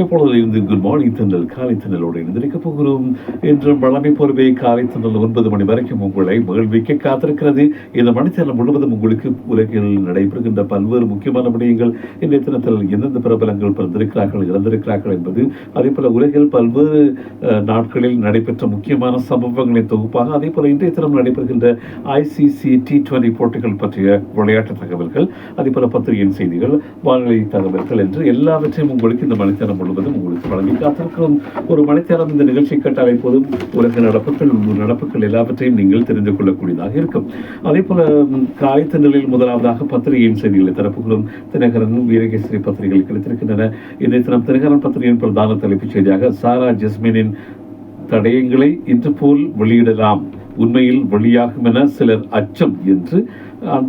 இப்பொழுது இருந்து good morning தென்றல் காலை தென்றலோடு இணைந்திருக்கப் போகிறோம். என்றும் வளமை போலவே காலை தென்றல் 9 மணி வரைக்கும் உங்களை மகிழ்விக்க காத்திருக்கிறது. இந்த மணித்தேர்தல் முழுவதும் உங்களுக்கு உலகில் நடைபெறுகின்ற பல்வேறு முக்கியமான விடயங்கள், இன்றைய தினத்தில் எந்தெந்த பிரபலங்கள் பிறந்திருக்கிறார்கள், இறந்திருக்கிறார்கள் என்பது, அதே போல உலகில் பல்வேறு நாட்களில் நடைபெற்ற முக்கியமான சம்பவங்களின் தொகுப்பாக, அதே போல இன்றைய தினம் நடைபெறுகின்ற ICC T20 போட்டிகள் பற்றிய விளையாட்டு தகவல்கள், அதே போல பத்திரிகையின் செய்திகள், வானிலை தகவல்கள் என்று எல்லாவற்றையும் உங்களுக்கு இந்த மணித்தேரம் முழுவதும் உங்களுக்கு வழங்கி காத்திருக்கிறோம். ஒரு மணித்தேரம் இந்த நிகழ்ச்சி கேட்டாலே போதும் உலக நடப்புகள், உள்ளூர் நடப்புகள் எல்லாவற்றையும் நீங்கள் தெரிந்து கொள்ளக்கூடியதாக இருக்கும். அதே போல காலை தென்றலில் முதலாவதாக பத்திரிகையின் செய்திகளை தரப்புகிறோம். தினகரன், வீரகேசரி பத்திரிகைகள் கிடைத்திருக்கின்றன. இன்றைய தினம் தினகரன் பத்திரிகையின் பிரதான தலைப்புச் செய்தியாக சாரா ஜஸ்மினின் தடயங்களை இன்று போல் வெளியிடலாம், உண்மையில் வெளியாகும் என சிலர் அச்சம் என்று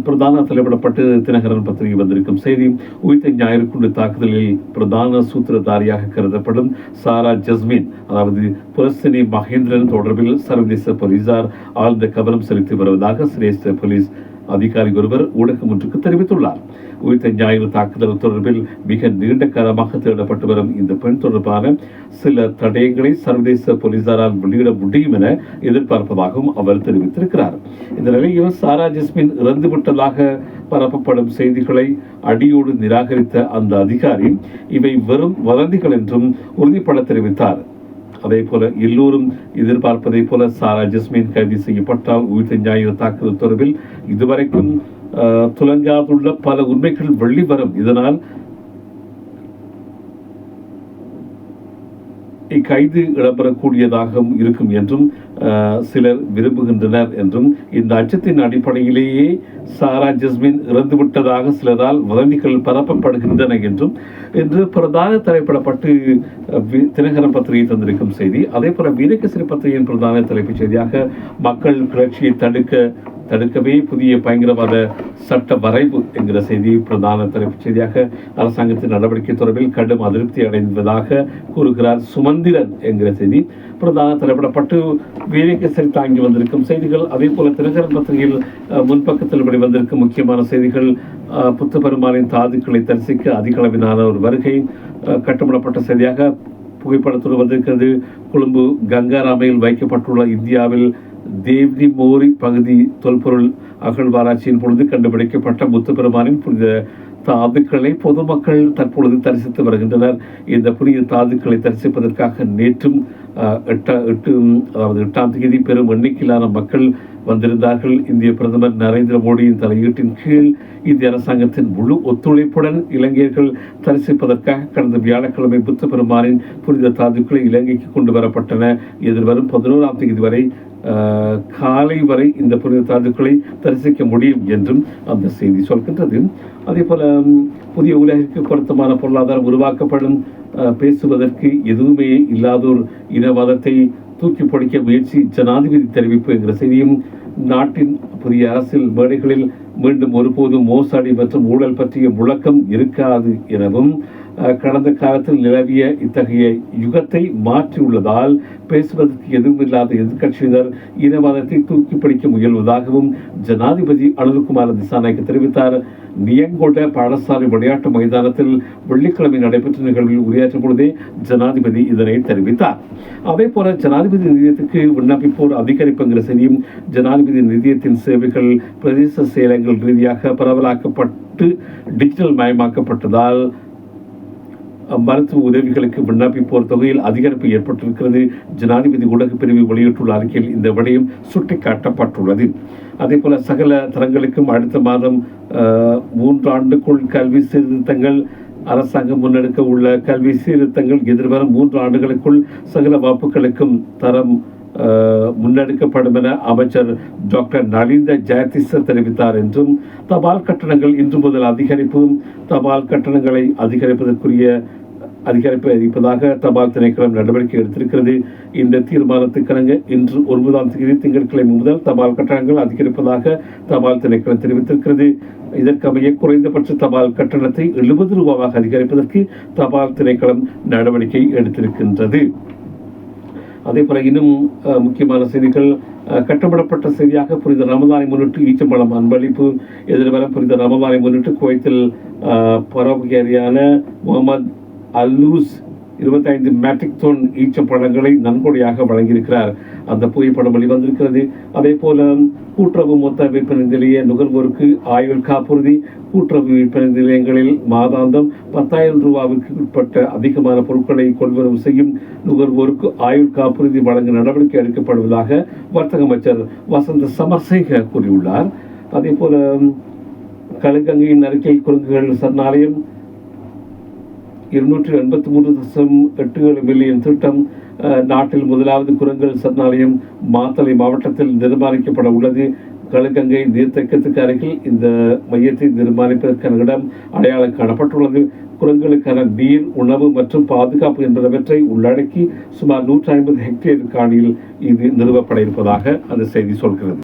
பிரதான தலைப்பிடப்பட்டு தினகரன் பத்திரிகை வந்திருக்கும் செய்தி. உயிர்த்த ஞாயிறு குண்டு தாக்குதலில் பிரதான சூத்திரதாரியாக கருதப்படும் சாரா ஜஸ்மின், அதாவது புலஸ்தினி மகேந்திரன் தொடர்பில் சர்வதேச போலீசார் ஆழ்ந்த கவனம் செலுத்தி வருவதாக சிரேஷ்ட போலீஸ் அதிகாரி ஒருவர் ஊடகம் ஒன்றுக்கு தெரிவித்துள்ளார். உயிர்த்த ஞாயிறு தாக்குதல் தொடர்பில் மிக நீண்ட காலமாக தேடப்பட்டு வரும் இந்த பெண் தொடர்பான சில தடயங்களை சர்வதேச போலீசாரால் வெளியிட முடியும் என எதிர்பார்ப்பதாகவும் அவர் தெரிவித்திருக்கிறார். இந்த நிலையில் சாரா ஜஸ்மின் இறந்துவிட்டதாக பரப்பப்படும் செய்திகளை அடியோடு நிராகரித்த அந்த அதிகாரி இவை வெறும் வதந்திகள் என்றும் உறுதிப்பட தெரிவித்தார். அதே போல எல்லோரும் எதிர்பார்ப்பதை போல சாரா ஜஸ்மின் கைது செய்யப்பட்டால் உயிர்த்த ஞாயிறு தாக்குதல் தொடர்பில் இதுவரைக்கும் துலங்காதுள்ள பல உண்மைகள் வெளிவரும். இதனால் இக்கைது இடம்பெறக்கூடியதாக இருக்கும் என்றும் சிலர் விரும்புகின்றனர் என்றும், இந்த அச்சத்தின் அடிப்படையிலேயே சாரா ஜஸ்மின் இறந்துவிட்டதாக சிலரால் வதந்திகள் பரப்பப்படுகின்றன என்றும் என்று பிரதான தலைப்பிடப்பட்டு தினகரன் பத்திரிகை தந்திருக்கும் செய்தி. அதே போல வீரகேசரி பத்திரிகையின் பிரதான தலைப்புச் செய்தியாக மக்கள் கிளர்ச்சியை தடுக்கவே புதிய பயங்கரவாத சட்ட வரைவு என்கிற செய்தி பிரதான தலைப்புச் செய்தியாக அரசாங்கத்தின் நடவடிக்கை தொடர்பில் கடும் அதிருப்தி அடைந்ததாக கூறுகிறார் சுமந்திரன் என்கிற செய்தி பிரதான தலைப்பிடப்பட்டு வீரகேசரி தாங்கி வந்திருக்கும் செய்திகள். அதே போல தினகரன் பத்திரிகையில் முன்பக்கத்தில் வெளிவந்திருக்கும் முக்கியமான செய்திகள், புத்த பெருமானின் தாதுக்களை தரிசிக்க அதிக அளவிலான ஒரு வருகை கட்டுப்படப்பட்ட செய்தியாக புகைப்படத்தோடு வந்திருக்கிறது. கொழும்பு கங்காராமையில் வைக்கப்பட்டுள்ள இந்தியாவில் தேவ்ரி மோரி பகுதி தொல்பொருள் அகழ்வாராய்ச்சியின் பொழுது கண்டுபிடிக்கப்பட்ட புத்த பெருமானின் புனித தாதுக்களை பொதுமக்கள் தற்பொழுது தரிசித்து வருகின்றனர். இந்த புனித தாதுக்களை தரிசிப்பதற்காக நேற்றும் 8ஆம் தேதி பெரும் எண்ணிக்கையிலான மக்கள் வந்திருந்தார்கள். இந்திய பிரதமர் நரேந்திர மோடியின் தலையீட்டின் கீழ் இந்திய அரசாங்கத்தின் முழு ஒத்துழைப்புடன் இலங்கையர்கள் தரிசிப்பதற்காக கடந்த வியாழக்கிழமை புத்த பெருமானின் புனித தாதுக்களை இலங்கைக்கு கொண்டு வரப்பட்டன. எதிர்வரும் 11ஆம் தேதி வரை காலை வரை இந்த புனித தாதுக்களை தரிசிக்க முடியும் என்றும் அந்த செய்தி சொல்கின்றது. அதே போல புதிய உலகிற்கு பொருத்தமான பொருளாதாரம் உருவாக்கப்படும், பேசுவதற்கு எதுவுமே இல்லாதோர் இனவாதத்தை தூக்கி பிடிக்க முயற்சி, ஜனாதிபதி தெரிவிப்பு என்கிற செய்தியும், நாட்டின் புதிய அரசியல் மேடைகளில் மீண்டும் ஒருபோதும் மோசடி மற்றும் ஊழல் பற்றிய முழக்கம் இருக்காது எனவும், கடந்த காலத்தில் நிலவிய இத்தகைய யுகத்தை மாற்றியுள்ளதால் பேசுவதற்கு எதுவும் இல்லாத எதிர்கட்சியினர் இனவாதத்தை தூக்கி பிடிக்க முயல்வதாகவும் ஜனாதிபதி அனுர்குமார திசாநாயக்க தெரிவித்தார். நியங்கொட பாடசாலை விளையாட்டு மைதானத்தில் வெள்ளிக்கிழமை நடைபெற்ற நிகழ்வில் உரையாற்றும் பொழுதே ஜனாதிபதி இதனை தெரிவித்தார். அதே போல ஜனாதிபதி நிதியத்துக்கு விண்ணப்பிப்போர் அதிகரிப்புங்கிற செய்தியும், ஜனாதிபதி நிதியத்தின் சேவைகள் பிரதேச செயலங்கள் ரீதியாக பரவலாக்கப்பட்டு டிஜிட்டல் மயமாக்கப்பட்டதால் மருத்துவ உதவிகளுக்கு விண்ணப்பிப்போர் தொகையில் அதிகரிப்பு ஏற்பட்டிருக்கிறது. ஜனாதிபதி ஊடக பிரிவு வெளியிட்டுள்ள அறிக்கையில் இந்த விடயம் சுட்டிக்காட்டப்பட்டுள்ளது. அதே போல சகல தரங்களுக்கும் அடுத்த மாதம் 3 ஆண்டுக்குள் கல்வி சீர்திருத்தங்கள், அரசாங்கம் முன்னெடுக்க உள்ள கல்வி சீர்திருத்தங்கள் எதிர்வரும் 3 ஆண்டுகளுக்குள் சகல வகுப்புகளுக்கும் தரம் முன்னெடுக்கப்படும் என அமைச்சர் டாக்டர் நலிந்த ஜெயதிச தெரிவித்தார் என்றும், தபால் கட்டணங்கள் இன்று முதல் அதிகரிப்பு, தபால் கட்டணங்களை அதிகரிப்பு அறிவிப்பதாக தபால் திணைக்களம் நடவடிக்கை எடுத்திருக்கிறது. இந்த தீர்மானத்துக்கிணங்க இன்று 9ஆம் தேதி திங்கட்கிழமை முதல் தபால் கட்டணங்கள் அதிகரிப்பதாக தபால் திணைக்களம் தெரிவித்திருக்கிறது. இதற்கமைய குறைந்தபட்ச தபால் கட்டணத்தை 70 ரூபாவாக அதிகரிப்பதற்கு தபால் திணைக்களம் நடவடிக்கை எடுத்திருக்கின்றது. அதே போல இன்னும் முக்கியமான செய்திகள், கட்டப்படப்பட்ட செய்தியாக புனித ரமதானை முன்னிட்டு ஈச்சம்பழம் அன்பளிப்பு. எதிர்வரும் புனித ரமதானை முன்னிட்டு குவைத்தில் பரோபகாரியான முகமது அல்லூஸ் 25 மெட்ரிக் டன் ஈச்சப்பழங்களை நன்கொடையாக வழங்கியிருக்கிறார். அந்த புகைப்படம் வெளிவந்திருக்கிறது. அதே போல கூட்டுறவு மொத்த விற்பனை நிலைய நுகர்வோருக்கு ஆயுள் காப்புறுதி. கூட்டுறவு விற்பனை நிலையங்களில் மாதாந்தம் 10,000 ரூபாவுக்கு உட்பட்ட அதிகமான பொருட்களை கொள்வனவு செய்யும் நுகர்வோருக்கு ஆயுள் காப்புறுதி வழங்க நடவடிக்கை எடுக்கப்படுவதாக வர்த்தக அமைச்சர் வசந்த சமரசேக கூறியுள்ளார். அதே போல களுகங்கையின் அருகில் குரங்குகள் சரணாலயம் 283.87 மில்லியன் திட்டம். நாட்டில் முதலாவது குரங்குகள் சரணாலயம் மாத்தளை மாவட்டத்தில் நிர்மாணிக்கப்பட உள்ளது. களுகங்கை நீர்த்தேக்கத்துக்கு அருகில் இந்த மையத்தை நிர்மாணிப்பதற்கான இடம் அடையாளம் காணப்பட்டுள்ளது. குரங்குகளுக்கான நீர், உணவு மற்றும் பாதுகாப்பு என்பனவற்றை உள்ளடக்கி சுமார் 150 ஹெக்டேர் காணியில் இது நிறுவப்பட இருப்பதாக அந்த செய்தி சொல்கிறது.